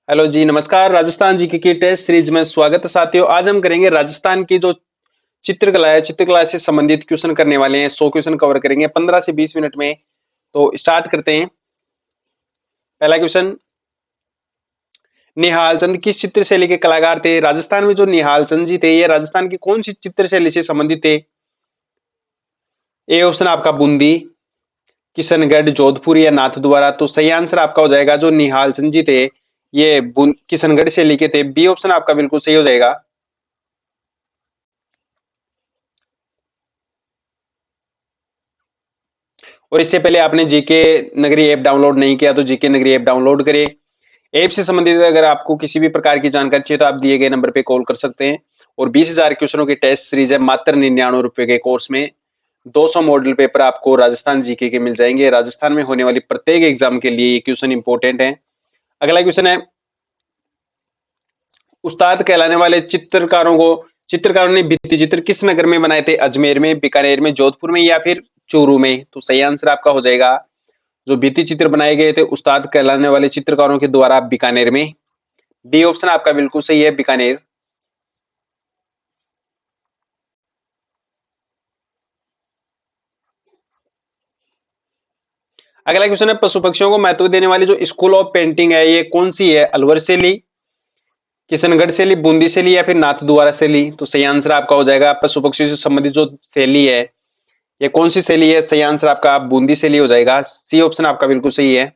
Hello जी, नमस्कार। Rajasthan GK की test series में स्वागत है साथियों। आज हम करेंगे राजस्थान की जो चित्रकला है, चित्रकला से संबंधित क्वेश्चन करने वाले हैं। 100 क्वेश्चन कवर करेंगे 15 से 20 मिनट में। तो स्टार्ट करते हैं। पहला क्वेश्चन, निहाल चंद किस चित्र शैली के कलाकार थे? राजस्थान में जो निहाल चंद जी थे, ये राजस्थान की कौन सी चित्र शैली से संबंधित थे? ए ऑप्शन आपका बूंदी, किशनगढ़, जोधपुर या नाथद्वारा। तो सही आंसर आपका हो जाएगा जो निहाल चंद जी थे, ये किशनगढ़ शैली के थे। बी ऑप्शन आपका बिल्कुल सही हो जाएगा। और इससे पहले आपने जीके नगरी ऐप डाउनलोड नहीं किया तो जीके नगरी ऐप डाउनलोड करें। ऐप से संबंधित अगर आपको किसी भी प्रकार की जानकारी चाहिए तो आप दिए गए नंबर पे कॉल कर सकते हैं। और 20,000 क्वेश्चनों की टेस्ट सीरीज है। मात्र 99 रुपए के कोर्स में 200 मॉडल पेपर आपको राजस्थान जीके के मिल जाएंगे। राजस्थान में होने वाली प्रत्येक एग्जाम के लिए ये क्वेश्चन इंपॉर्टेंट है। अगला क्वेश्चन है, उस्ताद कहलाने वाले चित्रकारों ने भित्ति चित्र किस नगर में बनाए थे? अजमेर में, बीकानेर में, जोधपुर में या फिर चूरू में? तो सही आंसर आपका हो जाएगा जो भित्ति चित्र बनाए गए थे उस्ताद कहलाने वाले चित्रकारों के द्वारा बीकानेर में। डी ऑप्शन आपका बिल्कुल सही है, बीकानेर। अगला क्वेश्चन है, पशु पक्षियों को महत्व देने वाली जो स्कूल ऑफ पेंटिंग है ये कौन सी है? अलवर शैली, किशनगढ़ शैली, बूंदी शैली या फिर नाथद्वारा शैली? तो सही आंसर आपका हो जाएगा पशु पक्षियों से संबंधित जो शैली है ये कौन सी शैली है? सही आंसर आपका बूंदी शैली हो जाएगा। सी ऑप्शन आपका बिल्कुल सही है।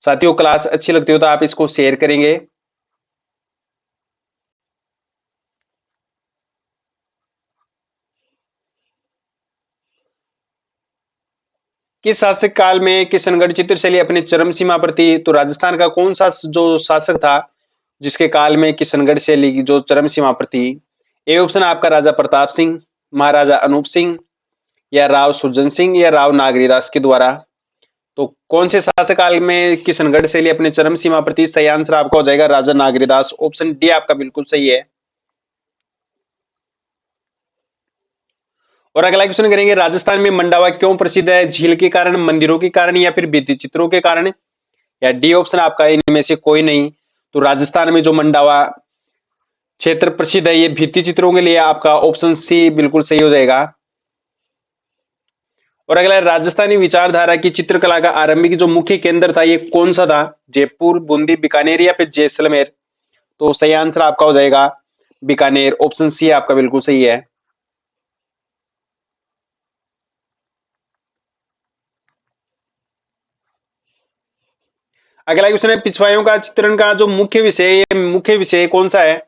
साथियों, क्लास अच्छी लगती हो तो आप इसको शेयर करेंगे। किस शासक काल में किशनगढ़ चित्रशैली अपनी चरम सीमा पर थी? तो राजस्थान का कौन सा जो शासक था जिसके काल में किशनगढ़ शैली की जो चरम सीमा पर थी? ए ऑप्शन आपका राजा प्रताप सिंह, महाराजा अनूप सिंह या राव सुरजन सिंह या राव नागरीदास के द्वारा। तो कौन से शासक काल में किशनगढ़ शैली अपनी चरम सीमा पर थी? सही आंसर आपका हो जाएगा राजा नागरीदास। ऑप्शन डी आपका बिल्कुल सही है। और अगला क्वेश्चन करेंगे, राजस्थान में मंडावा क्यों प्रसिद्ध है? झील के कारण, मंदिरों के कारण या फिर भित्ति चित्रों के कारण या डी ऑप्शन आपका इनमें से कोई नहीं? तो राजस्थान में जो मंडावा क्षेत्र प्रसिद्ध है ये भित्ति चित्रों के लिए। आपका ऑप्शन सी बिल्कुल सही हो जाएगा। और अगला, राजस्थानी विचारधारा की चित्रकला का आरंभिक जो मुख्य केंद्र था ये कौन सा था? जयपुर, बूंदी, बीकानेर या फिर जैसलमेर? तो सही आंसर आपका हो जाएगा बीकानेर। ऑप्शन सी आपका बिल्कुल सही है। अगला क्वेश्चन है, पिछवाइयों का चित्रण का जो मुख्य विषय है ये मुख्य विषय कौन सा है?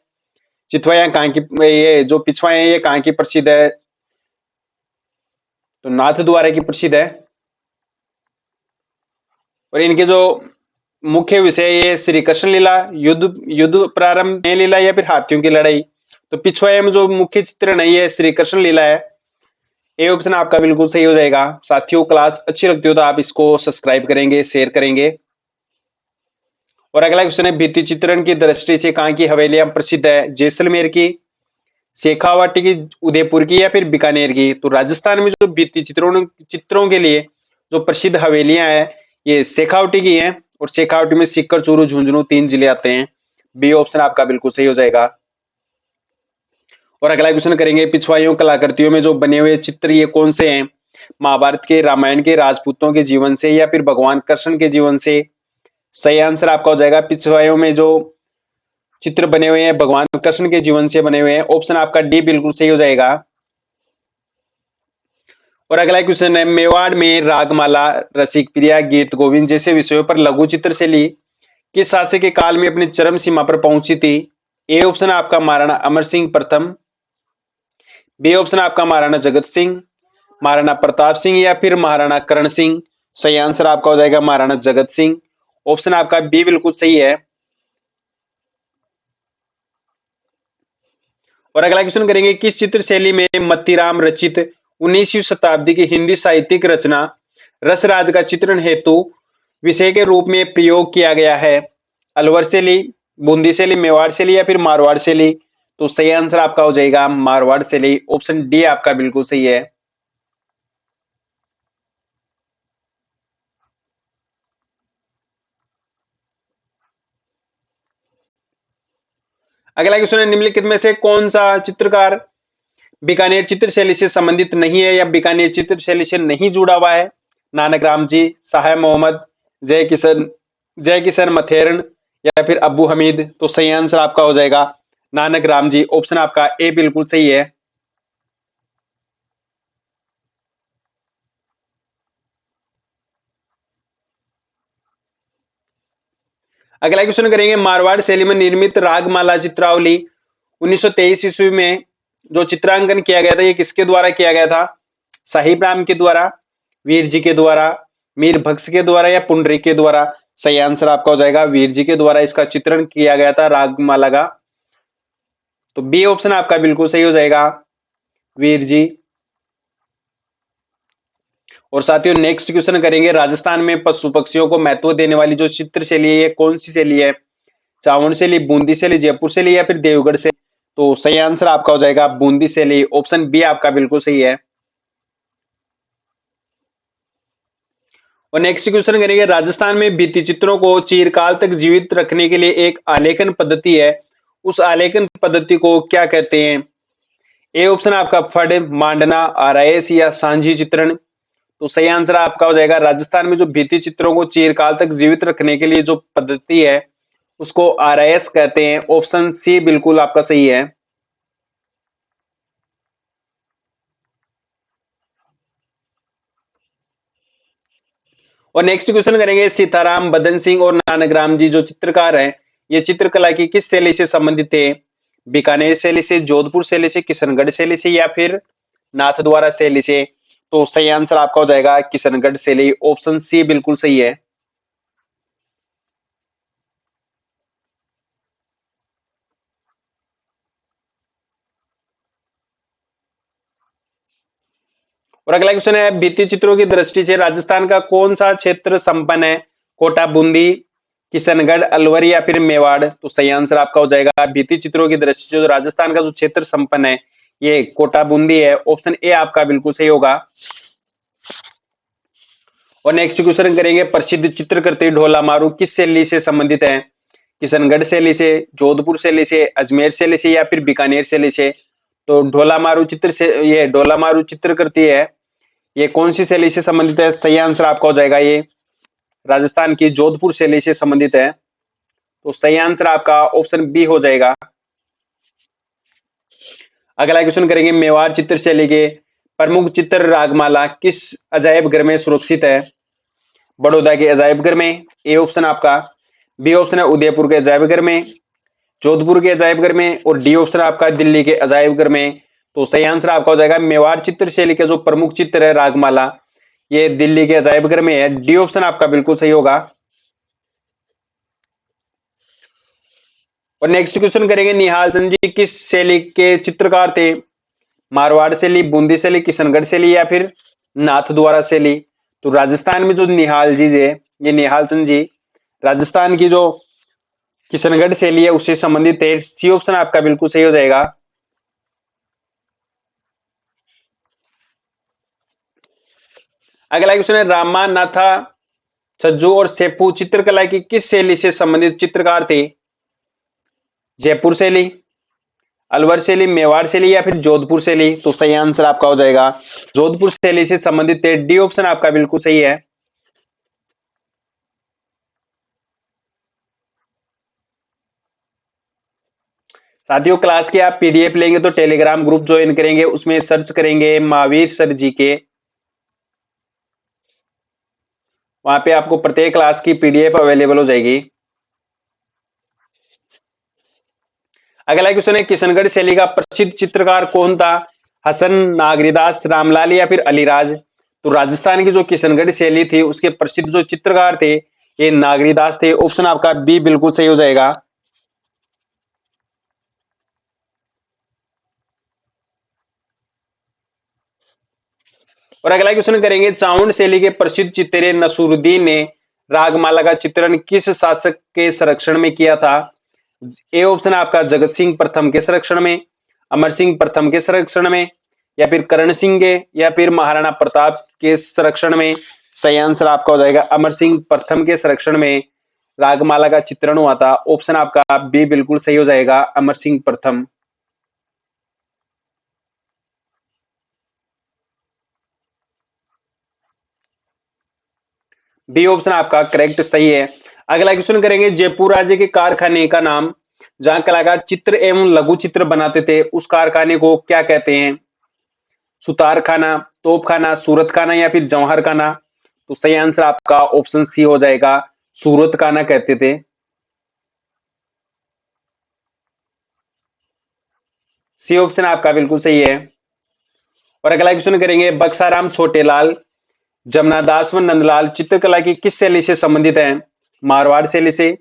चितवाया कहाँ की, ये जो पिछवाए हैं ये कहाँ की प्रसिद्ध है? तो नाथ द्वारा की प्रसिद्ध है। और इनके जो मुख्य विषय ये श्री कृष्ण लीला, युद्ध युद्ध प्रारंभ में लीला या फिर हाथियों की लड़ाई? तो पिछवाड़े में जो मुख्य चित्रण है ये श्री कृष्ण लीला है। ए ऑप्शन आपका बिल्कुल सही हो जाएगा। साथियों, क्लास अच्छी लगती हो तो आप इसको सब्सक्राइब करेंगे, शेयर करेंगे। और अगला क्वेश्चन है, भित्ति चित्रण की दृष्टि से कहाँ की हवेलियां प्रसिद्ध है? जैसलमेर की, शेखावाटी की, उदयपुर की या फिर बीकानेर की? तो राजस्थान में जो भित्ति चित्रों के लिए जो प्रसिद्ध हवेलियां हैं ये शेखावटी की हैं। और शेखावटी में सीकर, चूरू, झुंझुनू 3 जिले आते हैं। बी ऑप्शन आपका बिल्कुल सही हो जाएगा। और अगला क्वेश्चन करेंगे, पिछवाइयों कलाकृतियों में जो बने हुए चित्र ये कौन से हैं? महाभारत के, रामायण के, राजपूतों के जीवन से या फिर भगवान कृष्ण के जीवन से? सही आंसर आपका हो जाएगा पिछवाइयों में जो चित्र बने हुए हैं भगवान कृष्ण के जीवन से बने हुए हैं। ऑप्शन आपका डी बिल्कुल सही हो जाएगा। और अगला क्वेश्चन है, मेवाड़ में रागमाला, रसिक प्रिया, गीत गोविंद जैसे विषयों पर लघु चित्र शैली किस शासक के काल में अपनी चरम सीमा पर पहुंची थी? ए ऑप्शन आपका महाराणा अमर सिंह प्रथम, बी ऑप्शन आपका महाराणा जगत सिंह, महाराणा प्रताप सिंह या फिर महाराणा करण सिंह? सही आंसर आपका हो जाएगा महाराणा जगत सिंह। ऑप्शन आपका बी बिल्कुल सही है। और अगला क्वेश्चन करेंगे, किस चित्र शैली में मत्तीराम रचित 19वीं शताब्दी की हिंदी साहित्यिक रचना रसराज का चित्रण हेतु विषय के रूप में प्रयोग किया गया है? अलवर शैली, बूंदी शैली, मेवाड़ शैली या फिर मारवाड़ शैली? तो सही आंसर आपका हो जाएगा मारवाड़ शैली। ऑप्शन डी आपका बिल्कुल सही है। अगला क्वेश्चन है, निम्नलिखित में से कौन सा चित्रकार बीकानेर चित्रशैली से संबंधित नहीं है या बीकानेर चित्रशैली से नहीं जुड़ा हुआ है? नानक राम जी, साहेब मोहम्मद, जय किशन मथेरन या फिर अब्बू हमीद। तो सही आंसर आपका हो जाएगा नानक राम जी। ऑप्शन आपका ए बिल्कुल सही है। अगला क्वेश्चन करेंगे, मारवाड़ शैली में निर्मित रागमाला चित्रावली 1923 ईस्वी में जो चित्रांकन किया गया था, ये किसके द्वारा किया गया था? साहिब राम के द्वारा, वीर जी के द्वारा, मीर भक्स के द्वारा या पुंडरीक के द्वारा? सही आंसर आपका हो जाएगा वीर जी के द्वारा इसका चित्रण किया गया था रागमाला का। तो बी ऑप्शन आपका बिल्कुल सही हो जाएगा, वीर जी। और साथियों नेक्स्ट क्वेश्चन करेंगे, राजस्थान में पशु पक्षियों को महत्व देने वाली जो चित्र शैली है, ये कौन सी शैली है? चावड़ शैली, बूंदी शैली, जयपुर शैली या फिर देवगढ़ शैली? तो सही आंसर आपका हो जाएगा बूंदी शैली। ऑप्शन बी आपका बिल्कुल सही है। और नेक्स्ट क्वेश्चन करेंगे, राजस्थान में भित्ति चित्रों को चिरकाल तक जीवित रखने के लिए एक आलेखन पद्धति है, उस आलेखन पद्धति को क्या कहते हैं? ए ऑप्शन आपका फड़, मांडना, आरायस या सांझी चित्रण? तो सही आंसर आपका हो जाएगा, राजस्थान में जो भित्ति चित्रों को चिरकाल तक जीवित रखने के लिए जो पद्धति है उसको आरआईएस कहते हैं। ऑप्शन सी बिल्कुल आपका सही है। और नेक्स्ट क्वेश्चन करेंगे, सीताराम, बदन सिंह और नानक राम जी जो चित्रकार हैं, ये चित्रकला की किस शैली से संबंधित थे? बीकानेर शैली से, जोधपुर शैली से, किशनगढ़ शैली से या फिर नाथद्वारा शैली से? तो सही आंसर आपका हो जाएगा किशनगढ़ शैली। ऑप्शन सी बिल्कुल सही है। और अगला क्वेश्चन है, भित्ति चित्रों की दृष्टि से राजस्थान का कौन सा क्षेत्र संपन्न है? कोटा, बूंदी, किशनगढ़, अलवर या फिर मेवाड़? तो सही आंसर आपका हो जाएगा, भित्ति चित्रों की दृष्टि से जो राजस्थान का जो क्षेत्र संपन्न है ये कोटा बूंदी है। ऑप्शन ए आपका बिल्कुल सही होगा। और नेक्स्ट क्वेश्चन करेंगे, प्रसिद्ध चित्रकृति ढोला मारू किस शैली से संबंधित है? किशनगढ़ शैली से, जोधपुर शैली से, अजमेर शैली से या फिर बीकानेर शैली से? तो ढोला मारू चित्र से, ये ढोला मारू चित्रकृति है, ये कौन सी शैली से संबंधित है? सही आंसर आपका हो जाएगा ये राजस्थान की जोधपुर शैली से संबंधित है। तो सही आंसर आपका ऑप्शन बी हो जाएगा। अगला क्वेश्चन करेंगे, मेवाड़ चित्र शैली के प्रमुख चित्र रागमाला किस अजायब घर में सुरक्षित है? बड़ौदा के अजायब घर में, ए ऑप्शन आपका। बी ऑप्शन है उदयपुर के अजायब घर में, जोधपुर के अजायब घर में, और डी ऑप्शन आपका दिल्ली के अजायब घर में। तो सही आंसर आपका हो जाएगा, मेवाड़ चित्र शैली का जो प्रमुख चित्र है रागमाला ये दिल्ली के अजायब घर में है। डी ऑप्शन आपका बिल्कुल सही होगा। और नेक्स्ट क्वेश्चन करेंगे, निहाल चंद जी किस शैली के चित्रकार थे? मारवाड़ शैली, बूंदी शैली, किशनगढ़ शैली या फिर नाथ द्वारा शैली? तो राजस्थान में जो निहाल जी है, ये निहाल चंद जी राजस्थान की जो किशनगढ़ शैली है उससे संबंधित है। सी ऑप्शन आपका बिल्कुल सही हो जाएगा। अगला क्वेश्चन है, रामा, नाथा, छज्जू और सेपू चित्रकला की किस शैली से संबंधित चित्रकार थे? जयपुर शैली, अलवर शैली, मेवाड़ शैली या फिर जोधपुर शैली? तो सही आंसर आपका हो जाएगा जोधपुर शैली से संबंधित है। डी ऑप्शन आपका बिल्कुल सही है। साथियों क्लास की आप पीडीएफ लेंगे तो टेलीग्राम ग्रुप ज्वाइन करेंगे, उसमें सर्च करेंगे महावीर सर जी के, वहां पे आपको प्रत्येक क्लास की पीडीएफ अवेलेबल हो जाएगी। अगला क्वेश्चन है, किशनगढ़ शैली का प्रसिद्ध चित्रकार कौन था? हसन, नागरीदास, रामलाल या फिर अलीराज? तो राजस्थान की जो किशनगढ़ शैली थी उसके प्रसिद्ध जो चित्रकार थे ये नागरीदास थे। ऑप्शन आपका बी बिल्कुल सही हो जाएगा। और अगला क्वेश्चन करेंगे, चावड़ शैली के प्रसिद्ध चित्रे नसूरुद्दीन ने रागमाला का चित्रण किस शासक के संरक्षण में किया था? ए ऑप्शन आपका जगत सिंह प्रथम के संरक्षण में, अमर सिंह प्रथम के संरक्षण में या फिर करण सिंह के या फिर महाराणा प्रताप के संरक्षण में? सही आंसर आपका हो जाएगा अमर सिंह प्रथम के संरक्षण में। रागमाला का चित्रण हुआ था? ऑप्शन आपका बी बिल्कुल सही हो जाएगा, अमर सिंह प्रथम। बी ऑप्शन आपका करेक्ट सही है। अगला क्वेश्चन करेंगे, जयपुर राज्य के कारखाने का नाम जहां कलाकार चित्र एवं लघु चित्र बनाते थे, उस कारखाने को क्या कहते हैं? सुतार खाना, तोप खाना, सूरत खाना या फिर जौहर खाना? तो सही आंसर आपका ऑप्शन सी हो जाएगा, सूरत खाना कहते थे। सी ऑप्शन आपका बिल्कुल सही है। और अगला क्वेश्चन करेंगे, बक्साराम छोटेलाल जमनादास व नंदलाल चित्रकला की किस शैली से संबंधित हैं? मारवाड़ शैली से,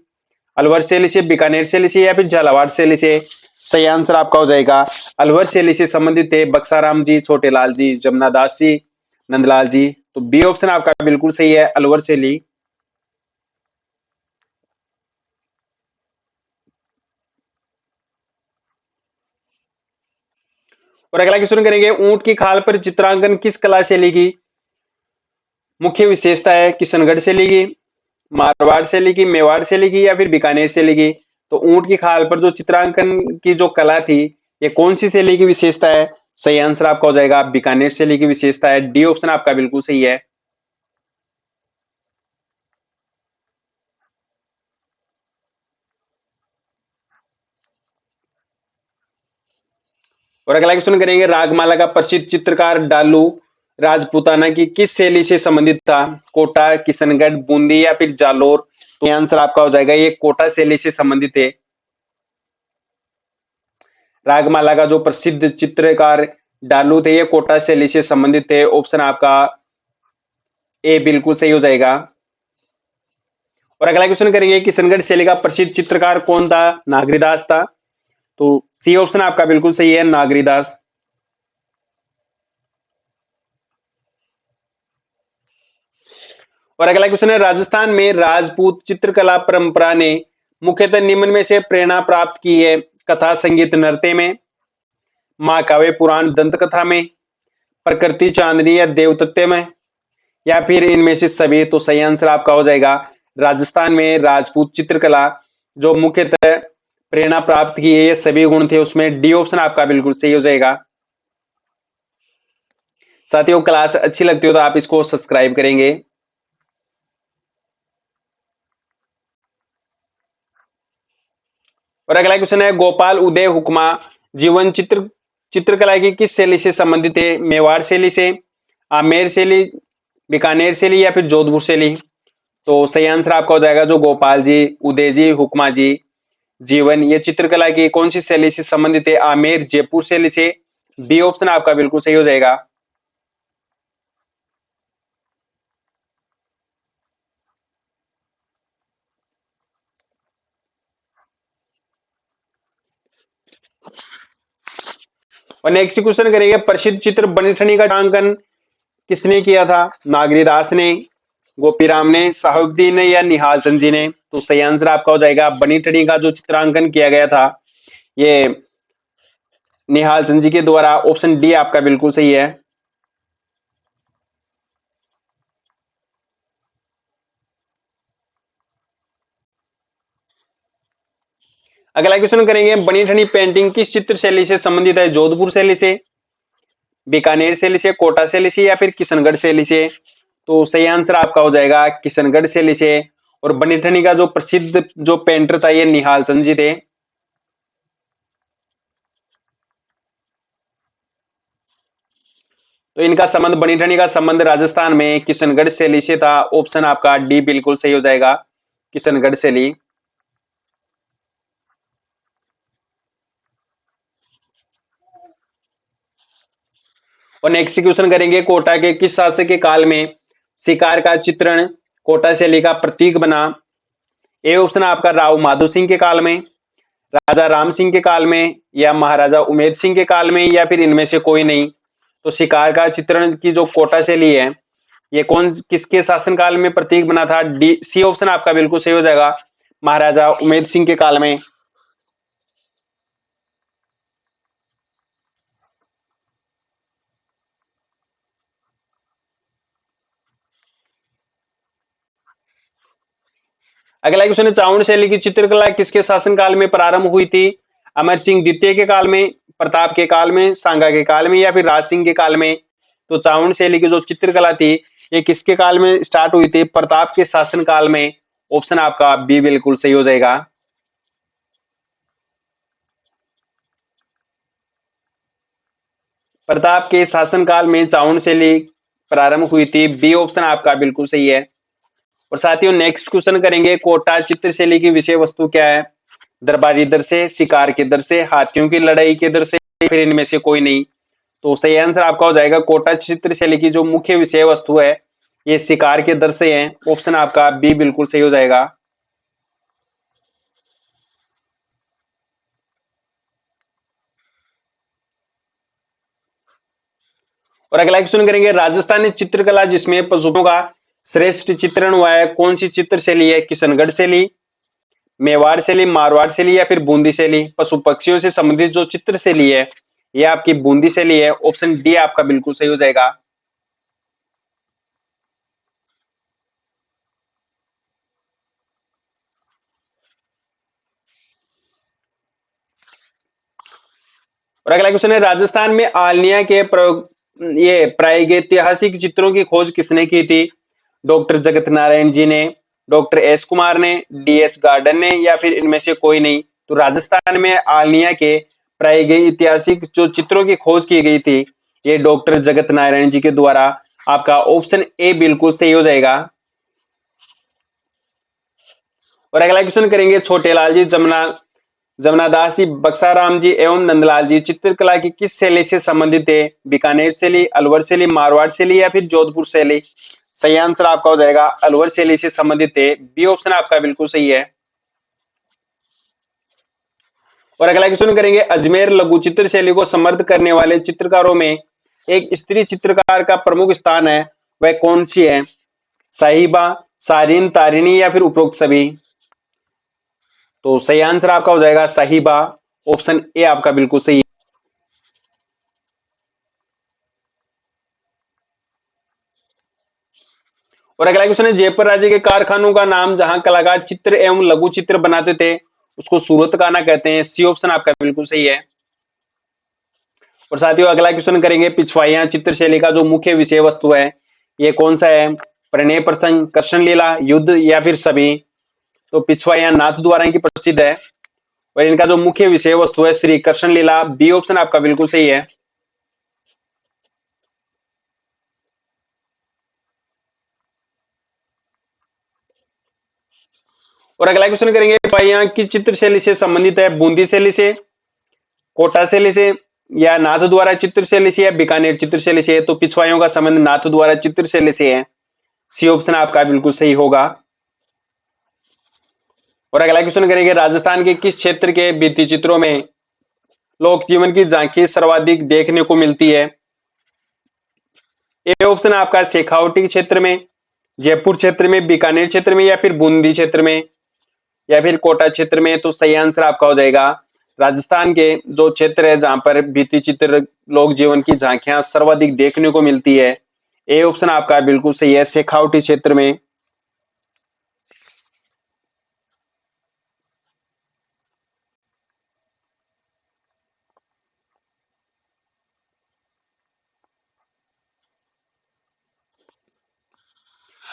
अलवर शैली से, बीकानेर शैली से या फिर झालावाड़ शैली से? सही आंसर आपका हो जाएगा, अलवर शैली से संबंधित थे बक्साराम जी, छोटेलाल जी, जमनादास जी, नंदलाल जी। तो बी ऑप्शन आपका बिल्कुल सही है, अलवर शैली। और अगला क्वेश्चन करेंगे, ऊंट की खाल पर चित्रांकन किस कला शैली की मुख्य विशेषता है? किशनगढ़ शैली की, मारवाड़ शैली की, मेवाड़ शैली की या फिर बीकानेर शैली की? तो ऊंट की खाल पर जो चित्रांकन की जो कला थी, ये कौन सी शैली की विशेषता है? सही आंसर आपका हो जाएगा, बीकानेर शैली की विशेषता है। डी ऑप्शन आपका बिल्कुल सही है। और अगला क्वेश्चन करेंगे, रागमाला का प्रसिद्ध चित्रकार डालू राजपूताना की किस शैली से संबंधित था? कोटा, किशनगढ़, बूंदी या फिर जालोर? तो ये आंसर आपका हो जाएगा, ये कोटा शैली से संबंधित है। रागमाला का जो प्रसिद्ध चित्रकार डालू थे, ये कोटा शैली से संबंधित थे। ऑप्शन आपका ए बिल्कुल सही हो जाएगा। और अगला क्वेश्चन करेंगे, किशनगढ़ शैली का प्रसिद्ध चित्रकार कौन था? नागरीदास था। तो सी ऑप्शन आपका बिल्कुल सही है, नागरीदास। और अगला क्वेश्चन है, राजस्थान में राजपूत चित्रकला परंपरा ने मुख्यतः निम्न में से प्रेरणा प्राप्त की है? कथा, संगीत, नृत्य में, महाकाव्य, पुराण, दंत कथा में, प्रकृति, चांदनी या देवतत्व में, या फिर इनमें से सभी? तो सही आंसर आपका हो जाएगा, राजस्थान में राजपूत चित्रकला जो मुख्यतः प्रेरणा प्राप्त की है, ये सभी गुण थे उसमें। डी ऑप्शन आपका बिल्कुल सही हो जाएगा। साथियों, क्लास अच्छी लगती हो तो आप इसको सब्सक्राइब करेंगे। और अगला क्वेश्चन है, गोपाल उदय हुक्मा जीवन चित्र चित्रकला की किस शैली से संबंधित है? मेवाड़ शैली से, आमेर शैली, बीकानेर शैली या फिर जोधपुर शैली? तो सही आंसर आपका हो जाएगा, जो गोपाल जी, उदय जी, हुक्मा जी जीवन, ये चित्रकला की कौन सी शैली से संबंधित है? आमेर, जयपुर शैली से? बी ऑप्शन आपका बिल्कुल सही हो जाएगा। और नेक्स्ट क्वेश्चन करेंगे, प्रसिद्ध चित्र बनीठनी का चित्रांकन किसने किया था? नागरीदास ने, गोपीराम ने, साहुद्दीन ने या निहाल चंद जी ने? तो सही आंसर आपका हो जाएगा, बनीठनी का जो चित्रांकन किया गया था, ये निहाल चंद जी के द्वारा। ऑप्शन डी आपका बिल्कुल सही है। अगला क्वेश्चन करेंगे, बनीठनी पेंटिंग किस चित्र शैली से संबंधित है? जोधपुर शैली से, बीकानेर शैली से, कोटा शैली से या फिर किशनगढ़ शैली से? तो सही आंसर आपका हो जाएगा, किशनगढ़ शैली से। और बनीठनी का जो प्रसिद्ध जो पेंटर था, ये निहाल चंद जी थे। तो इनका संबंध, बनीठनी का संबंध राजस्थान में किशनगढ़ शैली से था। ऑप्शन आपका डी बिल्कुल सही हो जाएगा, किशनगढ़ शैली। और नेक्स्ट क्वेश्चन करेंगे, कोटा के किस शासक के काल में शिकार का चित्रण कोटा शैली का प्रतीक बना? ए ऑप्शन आपका राव माधो सिंह के काल में, राजा राम सिंह के काल में, या महाराजा उमेर सिंह के काल में, या फिर इनमें से कोई नहीं? तो शिकार का चित्रण की जो कोटा शैली है, ये कौन किसके शासन काल में प्रतीक बना था? डी सी ऑप्शन आपका बिल्कुल सही हो जाएगा, महाराजा उमेर सिंह के काल में। अगला क्वेश्चन है, चावड़ शैली की चित्रकला किसके शासनकाल में प्रारंभ हुई थी? अमर सिंह द्वितीय के काल में, प्रताप के काल में, सांगा के काल में या फिर राज सिंह के काल में? तो चावड़ शैली की जो चित्रकला थी ये किसके काल में स्टार्ट हुई थी? प्रताप के शासन काल में। ऑप्शन आपका बी बिल्कुल सही हो जाएगा। प्रताप के शासनकाल में चावड़ शैली प्रारंभ हुई थी। बी ऑप्शन आपका बिल्कुल सही है। और साथियों नेक्स्ट क्वेश्चन करेंगे, कोटा चित्रशैली की विषय वस्तु क्या है? दरबारी दृश्य, शिकार के दृश्य, हाथियों की लड़ाई के दृश्य, फिर इनमें से कोई नहीं? तो सही आंसर आपका हो जाएगा कोटा चित्रशैली की जो मुख्य विषय वस्तु है ये शिकार के दृश्य हैं। ऑप्शन आपका बी बिल्कुल सही हो जाएगा। और अगला क्वेश्चन करेंगे, राजस्थानी चित्रकला जिसमें पशुओं का श्रेष्ठ चित्रण हुआ है कौन सी चित्र शैली है? किशनगढ़ शैली, मेवाड़ शैली, मारवाड़ शैली या फिर बूंदी शैली? पशु पक्षियों से संबंधित जो चित्र शैली है ये आपकी बूंदी शैली है। ऑप्शन डी आपका बिल्कुल सही हो जाएगा। और अगला क्वेश्चन है, राजस्थान में आलनिया के प्रयोग ये प्रागैतिहासिक चित्रों की खोज किसने की थी? डॉक्टर जगत नारायण जी ने, डॉक्टर एस कुमार ने, डीएच गार्डन ने या फिर इनमें से कोई नहीं? तो राजस्थान में आलनिया के प्रागैतिहासिक जो चित्रों की खोज की गई थी ये डॉक्टर जगत नारायण जी के द्वारा। आपका ऑप्शन ए बिल्कुल सही हो जाएगा। और अगला क्वेश्चन करेंगे, छोटेलाल जी, जमुनादास जी, बक्साराम जी एवं नंदलाल जी चित्रकला की किस शैली से संबंधित थे? बीकानेर शैली, अलवर शैली, मारवाड़ शैली या फिर जोधपुर शैली? सही आंसर आपका हो जाएगा अलवर शैली से संबंधित थे। बी ऑप्शन आपका बिल्कुल सही है। और अगला क्वेश्चन करेंगे, अजमेर लघु चित्र शैली को समर्थ करने वाले चित्रकारों में एक स्त्री चित्रकार का प्रमुख स्थान है, वह कौन सी है? साहिबा, सारिन, तारिणी या फिर उपरोक्त सभी? तो सही आंसर आपका हो जाएगा साहिबा। ऑप्शन ए आपका बिल्कुल सही है। और अगला क्वेश्चन है, जयपुर राज्य के कारखानों का नाम जहां कलाकार चित्र एवं लघु चित्र बनाते थे उसको सूरत खाना कहते हैं। सी ऑप्शन आपका बिल्कुल सही है। और साथियों अगला क्वेश्चन करेंगे, पिछवाइयां चित्रशैली का जो मुख्य विषय वस्तु है ये कौन सा है? प्रणय प्रसंग, कृष्ण लीला, युद्ध या फिर सभी? तो पिछवाइयां नाथ द्वारा की प्रसिद्ध है और इनका जो मुख्य विषय वस्तु है श्री कृष्ण लीला। बी ऑप्शन आपका बिल्कुल सही है। और अगला क्वेश्चन करेंगे, पिछवाइयां की चित्रशैली से संबंधित है बूंदी शैली से, कोटा शैली से या नाथ द्वारा चित्रशैली से या बीकानेर चित्रशैली से? तो पिछवाइयों का संबंध नाथ द्वारा चित्रशैली से है। सी ऑप्शन आपका बिल्कुल सही होगा। और अगला क्वेश्चन करेंगे, राजस्थान के किस क्षेत्र के भित्ति चित्रों में लोक जीवन की झांकी सर्वाधिक देखने को मिलती है? ए ऑप्शन आपका शेखावटी क्षेत्र में, जयपुर क्षेत्र में, बीकानेर क्षेत्र में या फिर बूंदी क्षेत्र में या फिर कोटा क्षेत्र में? तो सही आंसर आपका हो जाएगा राजस्थान के जो क्षेत्र है जहां पर भित्ति चित्र लोक जीवन की झांकियां सर्वाधिक देखने को मिलती है। ए ऑप्शन आपका बिल्कुल सही है, शेखावटी क्षेत्र में।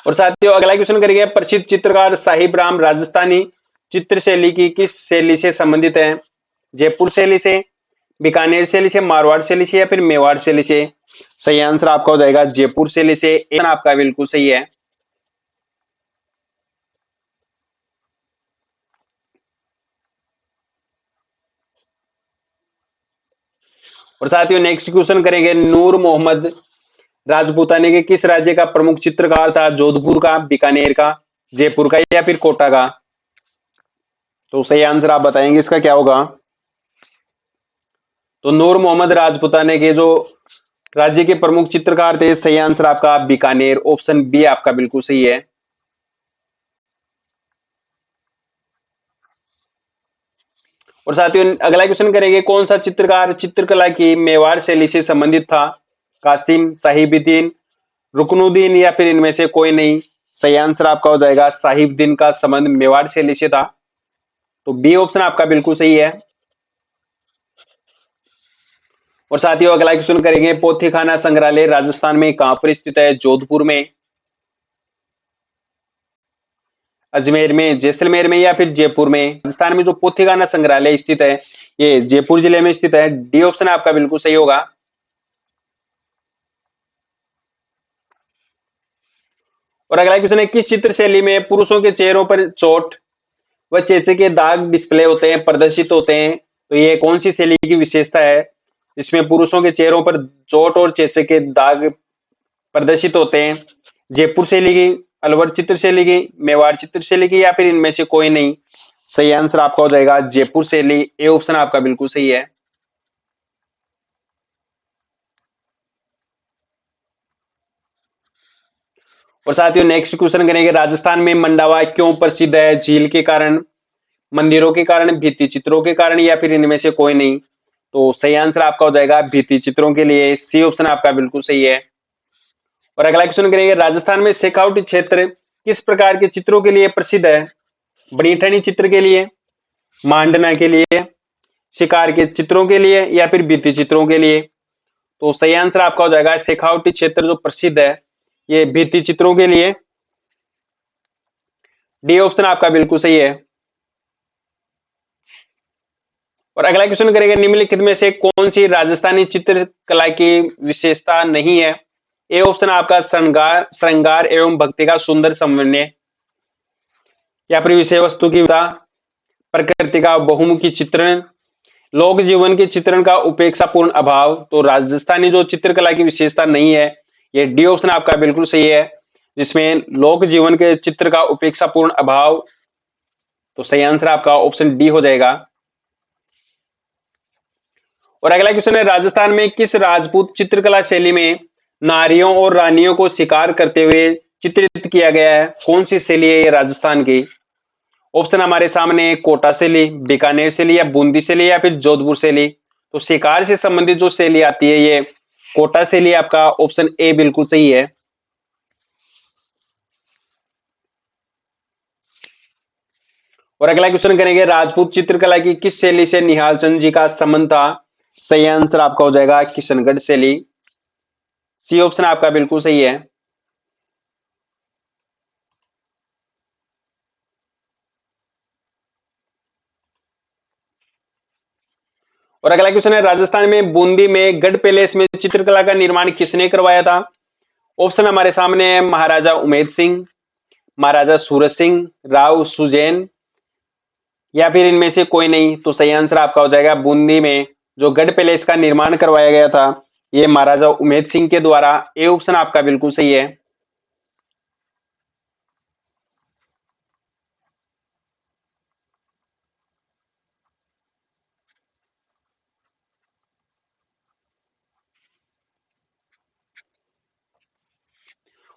और साथियों अगला क्वेश्चन करेंगे, प्रसिद्ध चित्रकार साहिब राम राजस्थानी चित्र शैली की किस शैली से संबंधित है? जयपुर शैली से, बीकानेर शैली से, मारवाड़ शैली से या फिर मेवाड़ शैली से? सही आंसर आपका हो जाएगा जयपुर शैली से। आपका बिल्कुल सही है। और साथियों नेक्स्ट क्वेश्चन करेंगे, नूर मोहम्मद राजपूताने के किस राज्य का प्रमुख चित्रकार था? जोधपुर का, बीकानेर का, जयपुर का या फिर कोटा का? तो सही आंसर आप बताएंगे इसका क्या होगा? तो नूर मोहम्मद राजपूताने के जो राज्य के प्रमुख चित्रकार थे, सही आंसर आपका बीकानेर। ऑप्शन बी आपका बिल्कुल सही है। और साथियों अगला क्वेश्चन करेंगे, कौन सा चित्रकार चित्रकला की मेवाड़ शैली से संबंधित था? कासिम, साहिबुद्दीन, रुकनुद्दीन या फिर इनमें से कोई नहीं? सही आंसर आपका हो जाएगा साहिबदीन का संबंध मेवाड़ शैली से था। तो बी ऑप्शन आपका बिल्कुल सही है। और साथियों अगला क्वेश्चन करेंगे, पोथीखाना संग्रहालय राजस्थान में कहां पर स्थित है? जोधपुर में, अजमेर में, जैसलमेर में या फिर जयपुर में? राजस्थान में जो पोथीखाना संग्रहालय स्थित है ये जयपुर जिले में स्थित है। डी ऑप्शन आपका बिल्कुल सही होगा। और अगला क्वेश्चन है, किस चित्र शैली में पुरुषों के चेहरों पर चोट व चेचे के दाग डिस्प्ले होते हैं, प्रदर्शित होते हैं? तो ये कौन सी शैली की विशेषता है जिसमें पुरुषों के चेहरों पर चोट और चेचे के दाग प्रदर्शित होते हैं? जयपुर शैली की, अलवर चित्र शैली की, मेवाड़ चित्र शैली की या फिर इनमें से कोई नहीं? सही आंसर आपका हो जाएगा जयपुर शैली। ए ऑप्शन आपका बिल्कुल सही है। और साथियों नेक्स्ट क्वेश्चन करेंगे, राजस्थान में मंडावा क्यों प्रसिद्ध है? झील के कारण, मंदिरों के कारण, भित्ति चित्रों के कारण या फिर इनमें से कोई नहीं? तो सही आंसर आपका हो जाएगा भित्ति चित्रों के लिए। सी ऑप्शन आपका बिल्कुल सही है। और अगला क्वेश्चन करेंगे, राजस्थान में शेखावटी क्षेत्र किस प्रकार के चित्रों के लिए प्रसिद्ध है? बनीठनी चित्र के लिए, मांडना के लिए, शिकार के चित्रों के लिए या फिर भित्ति चित्रों के लिए? तो सही आंसर आपका हो जाएगा शेखावटी क्षेत्र जो प्रसिद्ध है ये भित्ति चित्रों के लिए। डी ऑप्शन आपका बिल्कुल सही है। और अगला क्वेश्चन करेंगे, निम्नलिखित में से कौन सी राजस्थानी चित्रकला की विशेषता नहीं है? ए ऑप्शन आपका श्रृंगार श्रृंगार एवं भक्ति का सुंदर समन्वय या फिर विषय वस्तु की विविधता, प्रकृति का बहुमुखी चित्रण, लोक जीवन के चित्रण का उपेक्षापूर्ण अभाव। तो राजस्थानी जो चित्रकला की विशेषता नहीं है ये डी ऑप्शन आपका बिल्कुल सही है, जिसमें लोक जीवन के चित्र का उपेक्षापूर्ण अभाव। तो सही आंसर आपका ऑप्शन डी हो जाएगा। और अगला क्वेश्चन है, राजस्थान में किस राजपूत चित्रकला शैली में नारियों और रानियों को शिकार करते हुए चित्रित किया गया है? कौन सी शैली है ये राजस्थान की? ऑप्शन हमारे सामने, कोटा शैली, बीकानेर शैली या बूंदी शैली या फिर जोधपुर शैली? तो शिकार से संबंधित जो शैली आती है ये कोटा शैली, आपका ऑप्शन ए बिल्कुल सही है। और अगला क्वेश्चन करेंगे, राजपूत चित्रकला की किस शैली से निहाल चंद जी का संबंध था? सही आंसर आपका हो जाएगा किशनगढ़ शैली। सी ऑप्शन आपका बिल्कुल सही है। और अगला क्वेश्चन है, राजस्थान में बूंदी में गढ़ पैलेस में चित्रकला का निर्माण किसने करवाया था? ऑप्शन हमारे सामने है, महाराजा उमेद सिंह, महाराजा सूरज सिंह, राव सुजैन या फिर इनमें से कोई नहीं? तो सही आंसर आपका हो जाएगा बूंदी में जो गढ़ पैलेस का निर्माण करवाया गया था ये महाराजा उमेद सिंह के द्वारा। ए ऑप्शन आपका बिल्कुल सही है।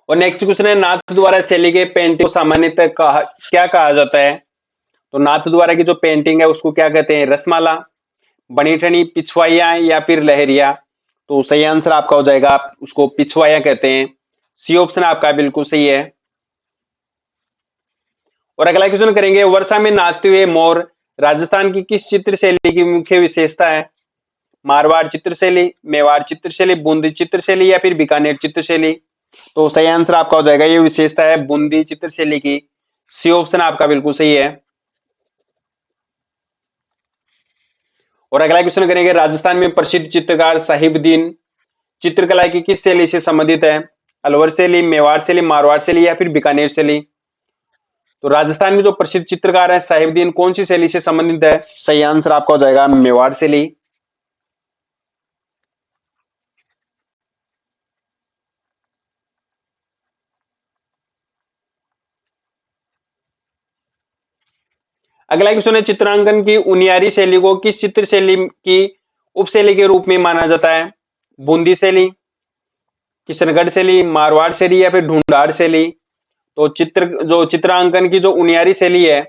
और नेक्स्ट क्वेश्चन है, नाथ द्वारा शैली के पेंटिंग को सामान्यतः क्या कहा जाता है? तो नाथ द्वारा की जो पेंटिंग है उसको क्या कहते हैं? रसमाला, बनीठनी, पिछवाइया या फिर लहरिया? तो सही आंसर आपका हो जाएगा उसको पिछवाइया कहते हैं। सी ऑप्शन आपका बिल्कुल सही है। और अगला क्वेश्चन करेंगे, वर्षा में नाचते हुए मोर राजस्थान की किस चित्र शैली की मुख्य विशेषता है? मारवाड़ चित्रशैली, मेवाड़ चित्रशैली, बूंदी चित्रशैली या फिर बीकानेर चित्रशैली? तो सही आंसर आपका हो जाएगा ये विशेषता है बूंदी चित्रशैली की। सी ऑप्शन आपका बिल्कुल सही है। और अगला क्वेश्चन करेंगे, राजस्थान में प्रसिद्ध चित्रकार साहिबदीन चित्रकला की किस शैली से संबंधित है? अलवर शैली, मेवाड़ शैली, मारवाड़ शैली या फिर बीकानेर शैली? तो राजस्थान में जो प्रसिद्ध चित्रकार है साहिबदीन कौन सी शैली से संबंधित है? सही आंसर आपका हो जाएगा मेवाड़ शैली। अगला क्वेश्चन है, चित्रांकन की उनियारी शैली को किस चित्र शैली की उपशैली के रूप में माना जाता है? बूंदी शैली, किशनगढ़ शैली, मारवाड़ शैली या फिर ढूंढाड़ शैली? तो चित्रांकन की जो उनियारी शैली है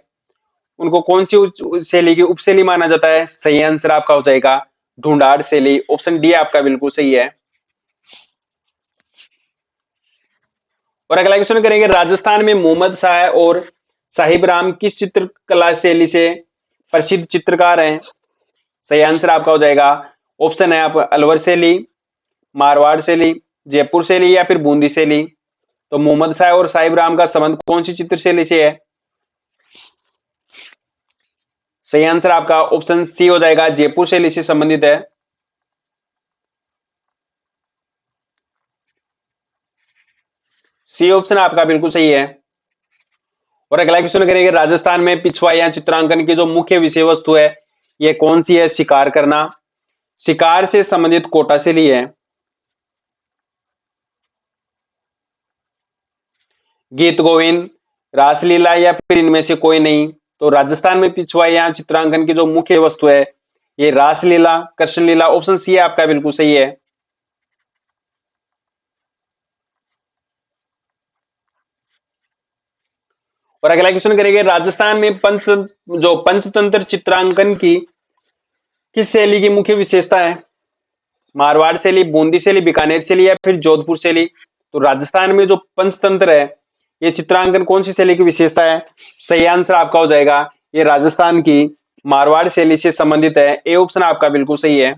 उनको कौन सी शैली की उपशैली माना जाता है? सही आंसर आपका हो जाएगा ढूंढाड़ शैली। ऑप्शन डी आपका बिल्कुल सही है। और अगला क्वेश्चन करेंगे, राजस्थान में मोहम्मद शाह और साहिब राम किस चित्रकला शैली से प्रसिद्ध चित्रकार हैं? सही आंसर आपका हो जाएगा, ऑप्शन है आप अलवर शैली, मारवाड़ शैली, जयपुर शैली या फिर बूंदी शैली। तो मोहम्मद शाह और साहिब राम का संबंध कौन सी चित्र शैली से है? सही आंसर आपका ऑप्शन सी हो जाएगा, जयपुर शैली से संबंधित है। सी ऑप्शन आपका बिल्कुल सही है। और अगला क्वेश्चन करेंगे, राजस्थान में पिछवाई या चित्रांकन की जो मुख्य विषय वस्तु है ये कौन सी है? शिकार करना, शिकार से संबंधित कोटा शैली है, गीत गोविंद, रासलीला या फिर इनमें से कोई नहीं। तो राजस्थान में पिछवाई या चित्रांकन की जो मुख्य वस्तु है ये रासलीला, कृष्ण लीला। ऑप्शन सी आपका बिल्कुल सही है। और अगला क्वेश्चन करेंगे, राजस्थान में पंचतंत्र चित्रांकन की किस शैली की मुख्य विशेषता है? मारवाड़ शैली, बूंदी शैली, बीकानेर शैली या फिर जोधपुर शैली। तो राजस्थान में जो पंचतंत्र है ये चित्रांकन कौन सी शैली की विशेषता है? सही आंसर आपका हो जाएगा, ये राजस्थान की मारवाड़ शैली से संबंधित है। ए ऑप्शन आपका बिल्कुल सही है।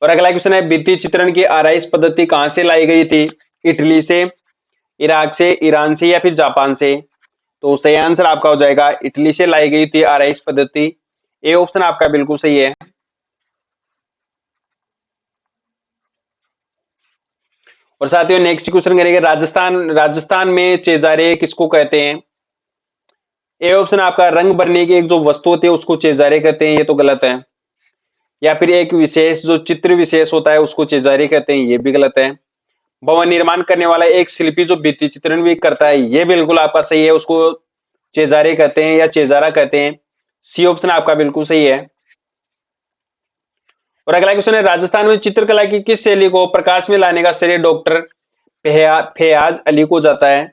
और अगला क्वेश्चन है, भित्ति चित्रण की आराइश पद्धति कहां से लाई गई थी? इटली से, इराक से, ईरान से या फिर जापान से। तो सही आंसर आपका हो जाएगा, इटली से लाई गई थी आराइश पद्धति। ए ऑप्शन आपका बिल्कुल सही है। और साथियों नेक्स्ट क्वेश्चन करेंगे, राजस्थान में चेजारे किसको कहते हैं? ए ऑप्शन आपका, रंग भरने की एक जो वस्तु होती है उसको चेजारे कहते हैं, ये तो गलत है। या फिर एक विशेष जो चित्र विशेष होता है उसको चेजारे कहते हैं, ये भी गलत है। भवन निर्माण करने वाला एक शिल्पी जो भित्ति चित्रण भी करता है, ये बिल्कुल आपका सही है, उसको चेजारे कहते हैं या चेजारा कहते हैं। सी ऑप्शन आपका बिल्कुल सही है। और अगला क्वेश्चन है, राजस्थान में चित्रकला की किस शैली को प्रकाश में लाने का श्रेय डॉक्टर फैयाज अली को जाता है?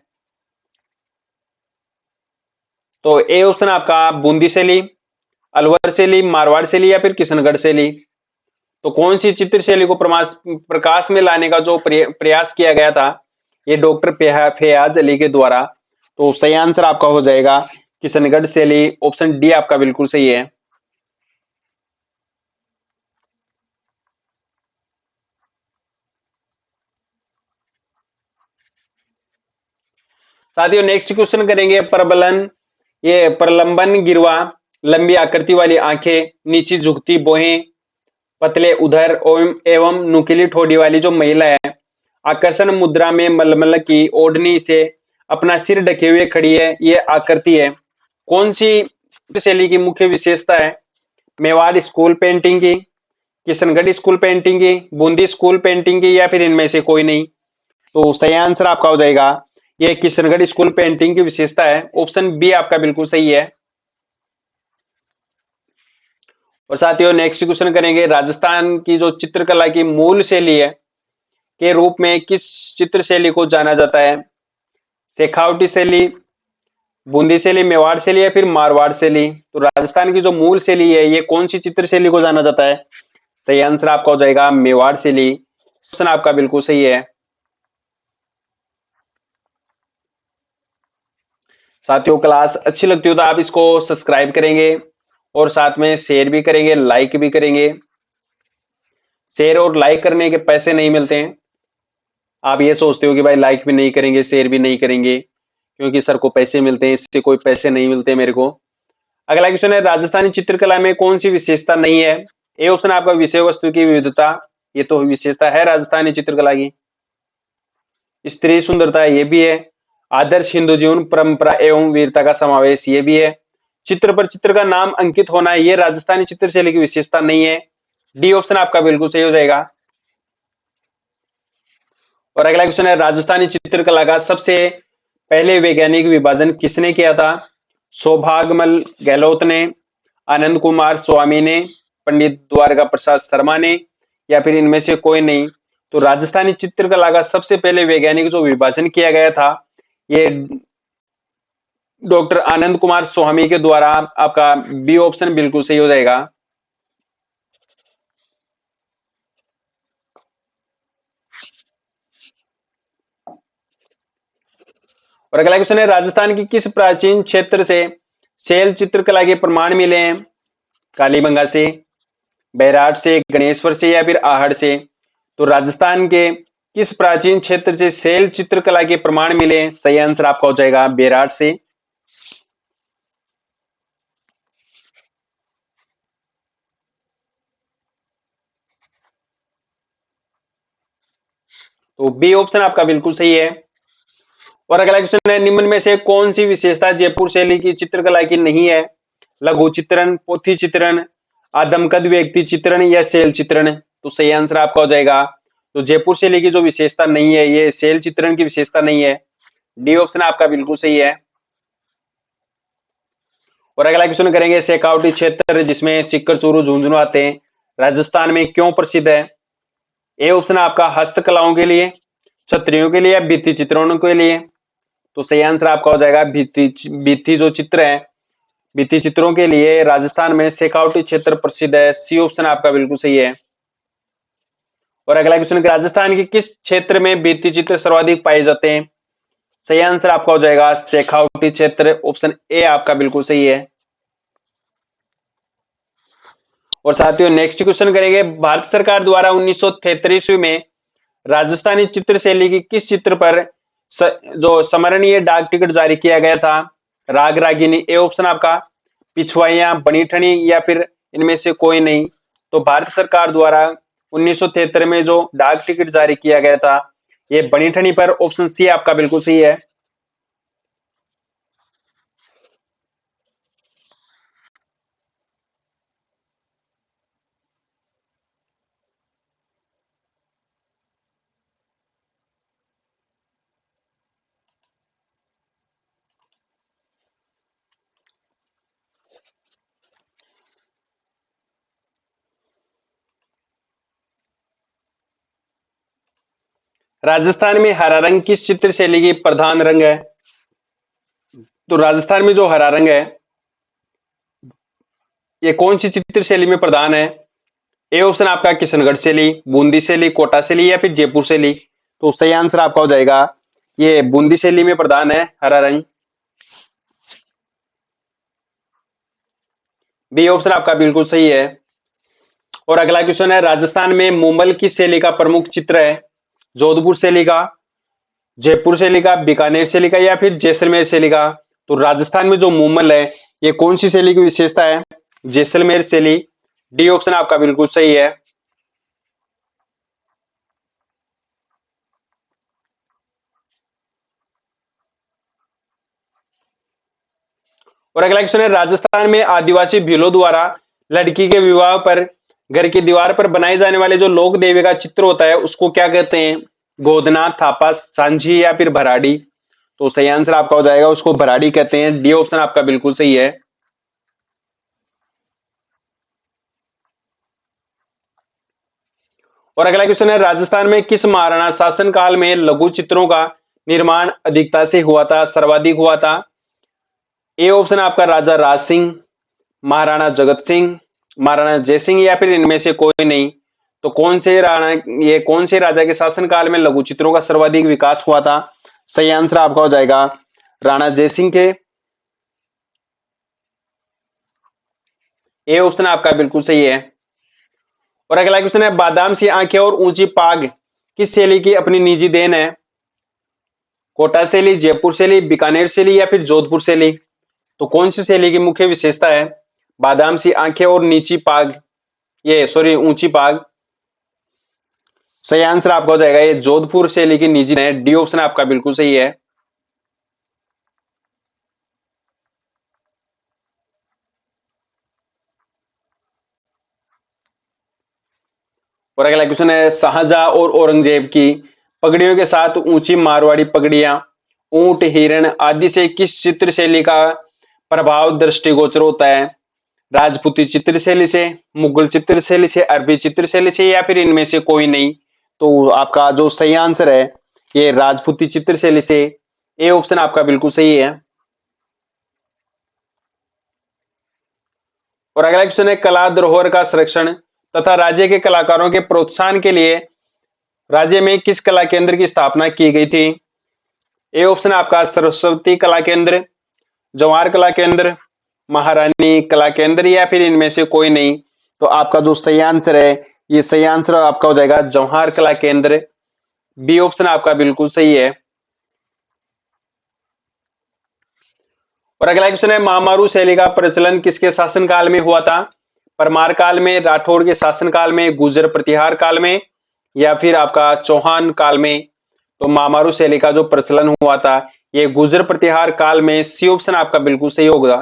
तो ए ऑप्शन आपका बूंदी शैली, अलवर शैली, मारवाड़ शैली या फिर किशनगढ़ शैली। तो कौन सी चित्र शैली को प्रकाश में लाने का जो प्रयास किया गया था ये डॉक्टर फैयाज अली के द्वारा। तो सही आंसर आपका हो जाएगा किशनगढ़ शैली। ऑप्शन डी आपका बिल्कुल सही है। साथियों नेक्स्ट क्वेश्चन करेंगे, प्रलंबन गिरवा, लंबी आकृति वाली आंखें, नीची झुकती भौहें, पतले उधर एवं नुकीली ठोड़ी वाली जो महिला है, आकर्षण मुद्रा में मलमल की ओढ़नी से अपना सिर ढके हुए खड़ी है, ये आकृति है कौन सी शैली की मुख्य विशेषता है? मेवाड़ स्कूल पेंटिंग की, किशनगढ़ स्कूल पेंटिंग की, बूंदी स्कूल पेंटिंग की या फिर इनमें से कोई नहीं। तो सही आंसर आपका हो जाएगा, ये किशनगढ़ स्कूल पेंटिंग की विशेषता है। ऑप्शन बी आपका बिल्कुल सही है। और साथियों नेक्स्ट क्वेश्चन करेंगे, राजस्थान की जो चित्रकला की मूल शैली है के रूप में किस चित्र शैली को जाना जाता है? शेखावटी शैली, बूंदी शैली, मेवाड़ शैली या फिर मारवाड़ शैली। तो राजस्थान की जो मूल शैली है ये कौन सी चित्र शैली को जाना जाता है? सही आंसर आपका हो जाएगा मेवाड़ शैली। ऑप्शन आपका बिल्कुल सही है। साथियों क्लास अच्छी लगती हो तो आप इसको सब्सक्राइब करेंगे और साथ में शेयर भी करेंगे, लाइक भी करेंगे। शेयर और लाइक करने के पैसे नहीं मिलते हैं। आप ये सोचते हो कि भाई लाइक भी नहीं करेंगे, शेयर भी नहीं करेंगे क्योंकि सर को पैसे मिलते हैं, इससे कोई पैसे नहीं मिलते मेरे को। अगला क्वेश्चन है, राजस्थानी चित्रकला में कौन सी विशेषता नहीं है? ए ऑप्शन आपका विषय वस्तु की विविधता, ये तो विशेषता है राजस्थानी चित्रकला की। स्त्री सुंदरता, ये भी है। आदर्श हिंदू जीवन परंपरा एवं वीरता का समावेश, ये भी है। चित्र पर चित्र का नाम अंकित होना, ये राजस्थानी चित्रशैली की विशेषता नहीं है। डी ऑप्शन आपका बिल्कुल सही हो जाएगा। और अगला क्वेश्चन है, राजस्थानी चित्रकला का सबसे पहले वैज्ञानिक विभाजन किसने किया था? सौभाग्यमल गहलोत ने, आनंद कुमार स्वामी ने, पंडित द्वारका प्रसाद शर्मा ने या फिर इनमें से कोई नहीं। तो राजस्थानी चित्रकला का सबसे पहले वैज्ञानिक जो विभाजन किया गया था ये डॉक्टर आनंद कुमार स्वामी के द्वारा। आपका बी ऑप्शन बिल्कुल सही हो जाएगा। और अगला क्वेश्चन है, राजस्थान की किस प्राचीन क्षेत्र से शैल चित्रकला के प्रमाण मिले हैं? कालीबंगा से, बैराट से, गणेश्वर से या फिर आहड़ से? तो राजस्थान के किस प्राचीन क्षेत्र से शैल चित्रकला के प्रमाण मिले? सही आंसर आपका हो जाएगा बैराट से। तो बी ऑप्शन आपका बिल्कुल सही है। और अगला क्वेश्चन है, निम्न में से कौन सी विशेषता जयपुर शैली की चित्रकला की नहीं है? लघु चित्रण, पोथी चित्रण, आदमकद व्यक्ति चित्रण या शैल चित्रण? तो सही आंसर आपका हो जाएगा, तो जयपुर शैली की जो विशेषता नहीं है, ये शैल चित्रण की विशेषता नहीं है। डी ऑप्शन आपका बिल्कुल सही है। और अगला क्वेश्चन करेंगे, शेखावटी क्षेत्र जिसमें सिक्कर, चूरू, झुंझुनू आते हैं, राजस्थान में क्यों प्रसिद्ध है? ए ऑप्शन आपका हस्तकलाओं के लिए, क्षत्रियों के लिए या भित्ति चित्रों के लिए? तो सही आंसर आपका हो जाएगा भित्ति जो चित्र है, भित्ति चित्रों के लिए राजस्थान में शेखावटी क्षेत्र प्रसिद्ध है। सी ऑप्शन आपका बिल्कुल सही है। और अगला क्वेश्चन, राजस्थान के किस क्षेत्र में भित्ति चित्र सर्वाधिक पाए जाते हैं? सही आंसर आपका हो जाएगा शेखावटी क्षेत्र, ऑप्शन ए आपका बिल्कुल सही है। और साथियों नेक्स्ट क्वेश्चन करेंगे, भारत सरकार द्वारा 1933 में राजस्थानी चित्र शैली की किस चित्र पर जो स्मरणीय डाक टिकट जारी किया गया था? राग रागिनी, ए ऑप्शन आपका, पिछवाइयां, बनीठनी या फिर इनमें से कोई नहीं? तो भारत सरकार द्वारा 1973 में जो डाक टिकट जारी किया गया था, ये बनीठनी पर, ऑप्शन सी आपका बिल्कुल सही है। राजस्थान में हरा रंग किस चित्र शैली की प्रधान रंग है? तो राजस्थान में जो हरा रंग है, ये कौन सी चित्र शैली में प्रधान है? ए ऑप्शन आपका किशनगढ़ शैली, बूंदी शैली, कोटा शैली या फिर जयपुर शैली? तो सही आंसर आपका हो जाएगा, ये बूंदी शैली में प्रधान है हरा रंग। बी ऑप्शन आपका बिल्कुल सही है। और अगला क्वेश्चन है, राजस्थान में मुंबल की शैली का प्रमुख चित्र है? जोधपुर शैली का, जयपुर शैली का, बीकानेर शैली का या फिर जैसलमेर शैली का? तो राजस्थान में जो मुंबल है, ये कौन सी शैली की विशेषता है? जैसलमेर शैली। डी ऑप्शन आपका बिल्कुल सही है। और अगला क्वेश्चन है, राजस्थान में आदिवासी भीलों द्वारा लड़की के विवाह पर घर की दीवार पर बनाए जाने वाले जो लोक देवी का चित्र होता है, उसको क्या कहते हैं? गोदना, थापा, सांझी या फिर भराड़ी? तो सही आंसर आपका हो जाएगा, उसको भराड़ी कहते हैं। डी ऑप्शन आपका बिल्कुल सही है। और अगला क्वेश्चन है, राजस्थान में किस महाराणा शासन काल में लघु चित्रों का निर्माण अधिकता से हुआ था, सर्वाधिक हुआ था? ए ऑप्शन आपका राजा राज सिंह, महाराणा जगत सिंह, महाराणा जय सिंह या फिर इनमें से कोई नहीं? तो कौन से राजा के शासनकाल में लघु चित्रों का सर्वाधिक विकास हुआ था? सही आंसर आपका हो जाएगा राणा जय सिंह के। ए ऑप्शन आपका बिल्कुल सही है। और अगला क्वेश्चन है, बादाम सी आंखें और ऊंची पाग किस शैली की अपनी निजी देन है? कोटा शैली, जयपुर शैली, बीकानेर शैली या फिर जोधपुर शैली? तो कौन सी शैली की मुख्य विशेषता है बादाम सी आंखें और नीची पाग, ये सॉरी ऊंची पाग? सही आंसर आपका हो जाएगा, ये जोधपुर शैली की निजी है। डी ऑप्शन आपका बिल्कुल सही है। और अगला क्वेश्चन है, शाहजहां और औरंगजेब की पगड़ियों के साथ ऊंची मारवाड़ी पगड़ियां, ऊंट, हिरण आदि से किस चित्र शैली का प्रभाव दृष्टिगोचर होता है? राजपूती चित्र शैली से, मुगल चित्र शैली से, अरबी चित्र शैली से या फिर इनमें से कोई नहीं? तो आपका जो सही आंसर है, ये राजपूती चित्र शैली से। ए ऑप्शन आपका बिल्कुल सही है। और अगला क्वेश्चन है, कला धरोहर का संरक्षण तथा राज्य के कलाकारों के प्रोत्साहन के लिए राज्य में किस कला केंद्र की स्थापना की गई थी? ए ऑप्शन आपका सरस्वती कला केंद्र, जवाहर कला केंद्र, महारानी कला केंद्र या फिर इनमें से कोई नहीं। तो आपका जो सही आंसर है, ये सही आंसर आपका हो जाएगा जवाहर कला केंद्र। बी ऑप्शन आपका बिल्कुल सही है। और अगला क्वेश्चन है, महामारू शैली का प्रचलन किसके शासनकाल में हुआ था? परमार काल में, राठौड़ के शासनकाल में, गुर्जर प्रतिहार काल में या फिर आपका चौहान काल में? तो महामारू शैली का जो प्रचलन हुआ था ये गुर्जर प्रतिहार काल में। सी ऑप्शन आपका बिल्कुल सही होगा।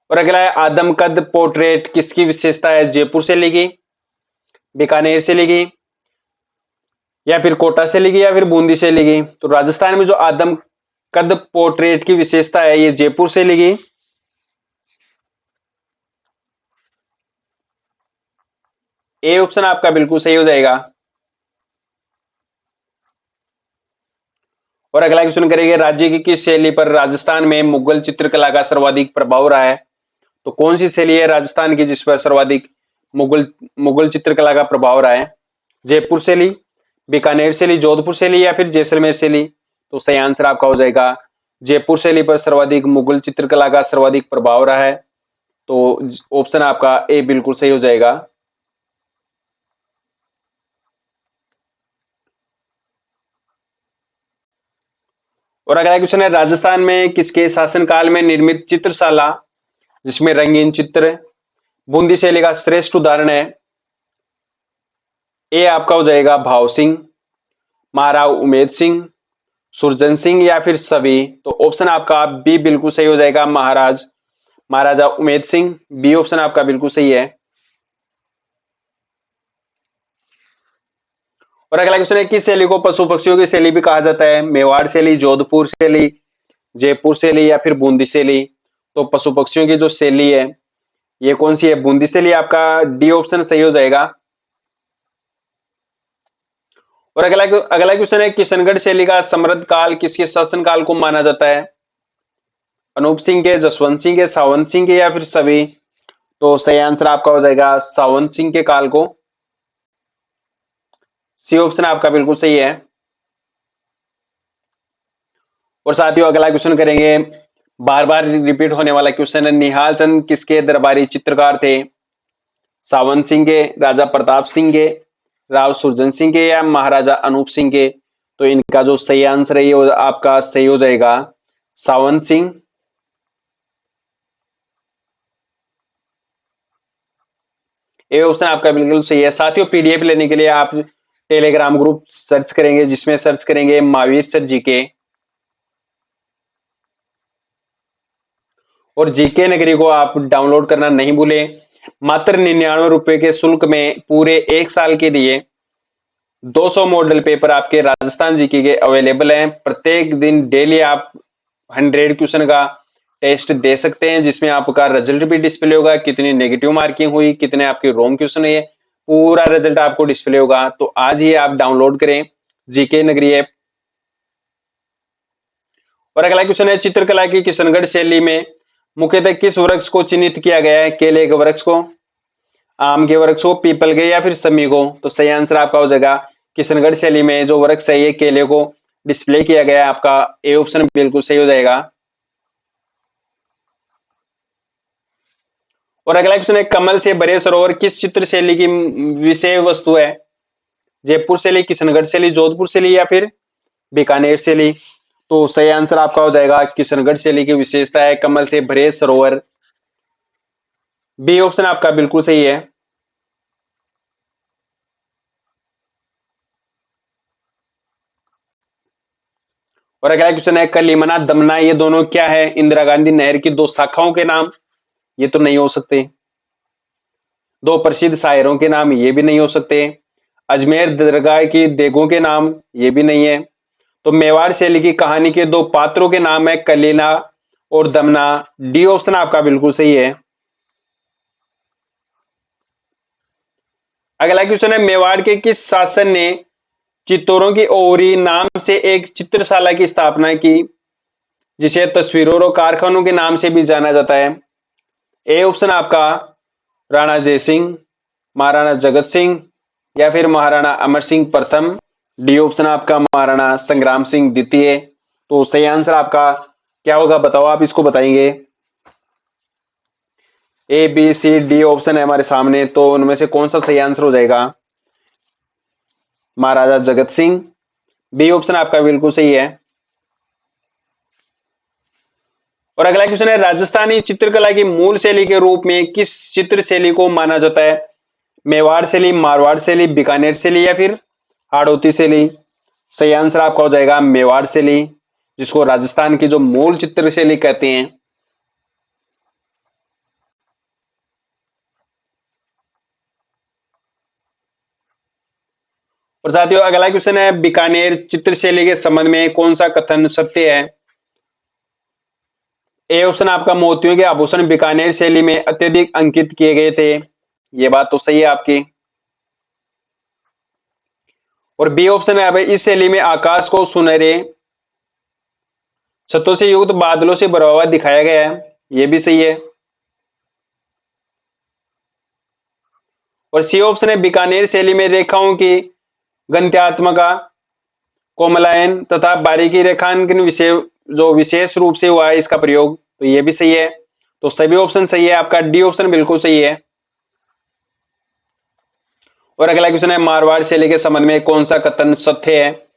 और अगला है, आदमकद पोर्ट्रेट किसकी विशेषता है? जयपुर से ली गई, बीकानेर से ली गई या फिर कोटा से ली गई या फिर बूंदी से ली गई? तो राजस्थान में जो आदमकद पोर्ट्रेट की विशेषता है ये जयपुर से ली गई। ए ऑप्शन आपका बिल्कुल सही हो जाएगा। और अगला क्वेश्चन करेंगे, राज्य की किस शैली पर राजस्थान में मुगल चित्रकला का सर्वाधिक प्रभाव रहा है? तो कौन सी शैली है राजस्थान की जिस पर सर्वाधिक मुगल चित्रकला का प्रभाव रहा है? जयपुर शैली, बीकानेर शैली, जोधपुर शैली या फिर जैसलमेर शैली? तो सही आंसर आपका हो जाएगा जयपुर शैली पर सर्वाधिक मुगल चित्रकला का सर्वाधिक प्रभाव रहा है। तो ऑप्शन आपका ए बिल्कुल सही हो जाएगा। और अगला क्वेश्चन है, राजस्थान में किसके शासनकाल में निर्मित चित्रशाला जिसमें रंगीन चित्र बूंदी शैली का श्रेष्ठ उदाहरण है? ए आपका हो जाएगा भाव सिंह, महाराव उमेद सिंह, सुरजन सिंह या फिर सभी? तो ऑप्शन आपका बी बिल्कुल सही हो जाएगा, महाराजा उमेद सिंह। बी ऑप्शन आपका बिल्कुल सही है। और अगला क्वेश्चन है, किस शैली को पशु पक्षियों की शैली भी कहा जाता है? मेवाड़ शैली, जोधपुर शैली, जयपुर शैली या फिर बूंदी शैली? तो पशु पक्षियों की जो शैली है ये कौन सी है? बूंदी शैली। आपका डी ऑप्शन सही हो जाएगा। और अगला क्वेश्चन है, किशनगढ़ शैली का समृद्ध काल किसके शासन काल को माना जाता है? अनूप सिंह के, जसवंत सिंह के, सावंत सिंह के या फिर सभी? तो सही आंसर आपका हो जाएगा सावंत सिंह के काल को। सी ऑप्शन आपका बिल्कुल सही है। और साथियों अगला क्वेश्चन करेंगे, बार बार रिपीट होने वाला क्वेश्चन है, निहाल चंद किसके दरबारी चित्रकार थे? सावंत सिंह के, राजा प्रताप सिंह के, राव सुरजन सिंह के या महाराजा अनूप सिंह के? तो इनका जो सही आंसर है ये आपका सही हो जाएगा सावंत सिंह। ये ऑप्शन आपका बिल्कुल सही है। साथियों पीडीएफ लेने के लिए आप टेलीग्राम ग्रुप सर्च करेंगे जिसमें सर्च करेंगे महावीर सर जीके, और जीके नगरी को आप डाउनलोड करना नहीं भूले। मात्र 99 रुपए के शुल्क में पूरे एक साल के लिए 200 मॉडल पेपर आपके राजस्थान जीके के अवेलेबल हैं। प्रत्येक दिन डेली आप 100 क्वेश्चन का टेस्ट दे सकते हैं जिसमें आपका रिजल्ट भी डिस्प्ले होगा, कितनी नेगेटिव मार्किंग हुई, कितने आपके रॉन्ग क्वेश्चन है, पूरा रिजल्ट आपको डिस्प्ले होगा। तो आज ही आप डाउनलोड करें जीके नगरी ऐप। और अगला क्वेश्चन है, चित्रकला की किशनगढ़ शैली में मुख्यतः किस वृक्ष को चिन्हित किया गया है? केले के वृक्ष को, आम के वृक्ष को, पीपल के या फिर समी को? तो सही आंसर आपका हो जाएगा किशनगढ़ शैली में जो वृक्ष है ये केले को डिस्प्ले किया गया है। आपका ए ऑप्शन बिल्कुल सही हो जाएगा। और अगला क्वेश्चन है, कमल से भरे सरोवर किस चित्र शैली की विषय वस्तु है? जयपुर शैली, किशनगढ़ शैली, जोधपुर शैली या फिर बीकानेर शैली? तो सही आंसर आपका हो जाएगा किशनगढ़ शैली की विशेषता है कमल से भरे सरोवर। बी ऑप्शन आपका बिल्कुल सही है। और अगला क्वेश्चन है, कलिमना दमना ये दोनों क्या है? इंदिरा गांधी नहर की दो शाखाओं के नाम? ये तो नहीं हो सकते। दो प्रसिद्ध शायरों के नाम? ये भी नहीं हो सकते। अजमेर दरगाह की देगों के नाम? ये भी नहीं है। तो मेवाड़ शैली की कहानी के दो पात्रों के नाम है कलीना और दमना। डी ऑप्शन आपका बिल्कुल सही है। अगला क्वेश्चन है, मेवाड़ के किस शासन ने चित्तौरों की ओवरी नाम से एक चित्रशाला की स्थापना की जिसे तस्वीरों और कारखानों के नाम से भी जाना जाता है? ए ऑप्शन आपका राणा जयसिंह, महाराणा जगत सिंह या फिर महाराणा अमर सिंह प्रथम डी ऑप्शन आपका महाराणा संग्राम सिंह द्वितीय। तो सही आंसर आपका क्या होगा बताओ, आप इसको बताएंगे। A B C D option है हमारे सामने, तो उनमें से कौन सा सही आंसर हो जाएगा? महाराजा जगत सिंह। बी ऑप्शन आपका बिल्कुल सही है। और अगला क्वेश्चन है, राजस्थानी चित्रकला की मूल शैली के रूप में किस चित्र शैली को माना जाता है? मेवाड़ शैली, मारवाड़ शैली, बीकानेर शैली या फिर हाड़ौती शैली? सही आंसर आपका हो जाएगा मेवाड़ शैली, जिसको राजस्थान की जो मूल चित्र शैली कहते हैं। और साथियों अगला क्वेश्चन है, बीकानेर चित्रशैली के संबंध में कौन सा कथन सत्य है? ए ऑप्शन आपका मोतियों के आभूषण बीकानेर शैली में अत्यधिक अंकित किए गए थे। ये बात तो सही है आपकी। और बी ऑप्शन है, इस शैली में आकाश को सुनहरे छतों से युक्त बादलों से भरा हुआ दिखाया गया है। ये भी सही है। और सी ऑप्शन है, बीकानेर शैली में रेखाओं की गंत्यात्मका, कोमलायन तथा बारीकी रेखांकन विशेष रूप से हुआ है इसका प्रयोग। तो ये भी सही है। तो सभी ऑप्शन सही है, आपका डी ऑप्शन बिल्कुल सही है। और अगला क्वेश्चन है, मारवाड़ शैली के संबंध में कौन सा कथन सत्य है?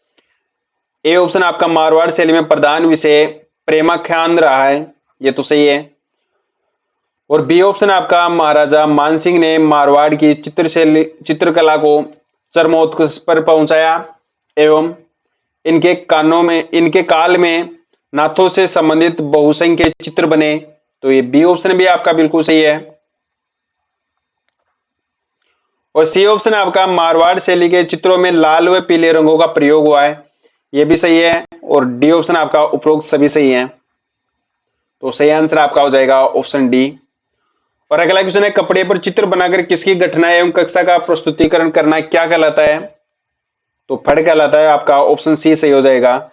ए ऑप्शन आपका मारवाड़ शैली में प्रधान विषय प्रेमाख्यान रहा है। ये तो सही है। और बी ऑप्शन आपका महाराजा मानसिंह ने मारवाड़ की चित्रकला को चरमोत्कर्ष पर पहुंचाया एवं इनके काल में नाथों से संबंधित बहुसंख्य चित्र बने। तो ये बी ऑप्शन भी आपका बिल्कुल सही है। और सी ऑप्शन आपका मारवाड़ शैली के चित्रों में लाल व पीले रंगों का प्रयोग हुआ है। यह भी सही है। और डी ऑप्शन आपका उपरोक्त सभी सही है। तो सही आंसर आपका हो जाएगा ऑप्शन डी। और अगला क्वेश्चन है, कपड़े पर चित्र बनाकर किसकी घटना एवं कक्षा का प्रस्तुतिकरण करना क्या कहलाता है? तो फड़ कहलाता है। आपका ऑप्शन सी सही हो जाएगा।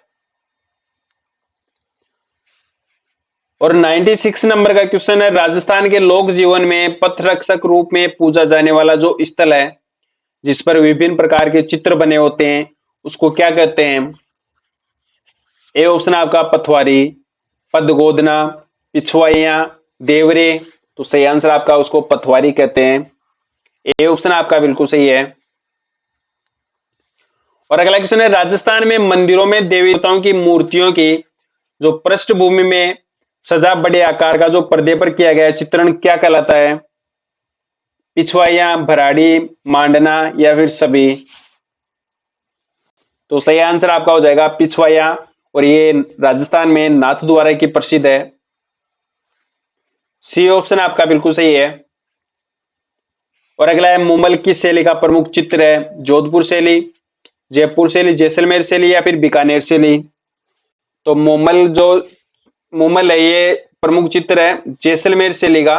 और 96 नंबर का क्वेश्चन है, राजस्थान के लोक जीवन में पथरक्षक रूप में पूजा जाने वाला जो स्थल है जिस पर विभिन्न प्रकार के चित्र बने होते हैं उसको क्या कहते हैं? ए ऑप्शन आपका पथवारी, पदगोदना, पिछवाइया, देवरे। तो सही आंसर आपका उसको पथवारी कहते हैं। ए ऑप्शन आपका बिल्कुल सही है। और अगला क्वेश्चन है, राजस्थान में मंदिरों में देवी देवताओं की मूर्तियों की जो पृष्ठभूमि में सजा बड़े आकार का जो पर्दे पर किया गया चित्रण क्या कहलाता है? पिछवाइया, भराड़ी, मांडना या फिर सभी? तो सही आंसर आपका हो जाएगा पिछवाइया। और ये राजस्थान में नाथद्वारा की प्रसिद्ध है। सी ऑप्शन आपका बिल्कुल सही है। और अगला है, मुमल किस शैली का प्रमुख चित्र है? जोधपुर शैली, जयपुर शैली, जैसलमेर शैली या फिर बीकानेर शैली? तो मुमल है ये प्रमुख चित्र है जैसलमेर शैली का।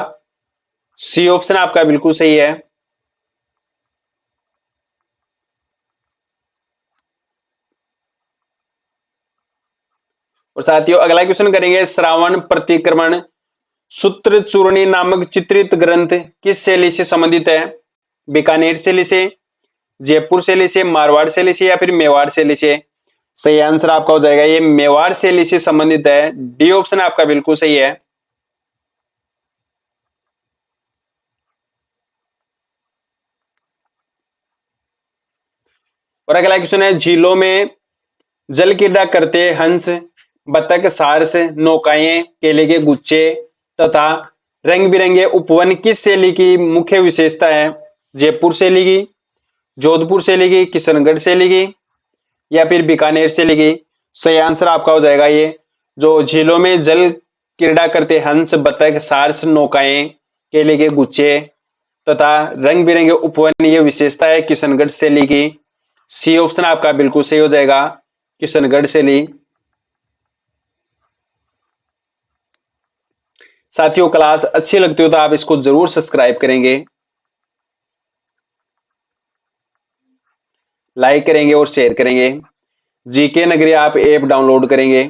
सी ऑप्शन आपका बिल्कुल सही है। और साथियों अगला क्वेश्चन करेंगे, श्रावण प्रतिक्रमण सूत्र चूर्णी नामक चित्रित ग्रंथ किस शैली से संबंधित है? बीकानेर शैली से, जयपुर शैली से, मारवाड़ शैली से या फिर मेवाड़ शैली से? सही आंसर आपका हो जाएगा ये मेवाड़ शैली से संबंधित है। डी ऑप्शन आपका बिल्कुल सही है। और अगला क्वेश्चन है, झीलों में जल क्रीड़ा करते हंस, बतख, सारस, नौकाएं, केले के गुच्छे तथा रंग बिरंगे उपवन किस शैली की मुख्य विशेषता है? जयपुर शैली की, जोधपुर शैली की, किशनगढ़ शैली की या फिर बीकानेर शैली की? सही आंसर आपका हो जाएगा ये जो झीलों में जल क्रीड़ा करते हंस, बतख, सारस, नौकाएं, केले के गुच्छे तथा रंग बिरंगे उपवन, ये विशेषता है किशनगढ़ शैली की। सी ऑप्शन आपका बिल्कुल सही हो जाएगा, किशनगढ़ शैली। साथियों क्लास अच्छी लगती हो तो आप इसको जरूर सब्सक्राइब करेंगे, लाइक करेंगे और शेयर करेंगे। जीके नगरी आप ऐप डाउनलोड करेंगे।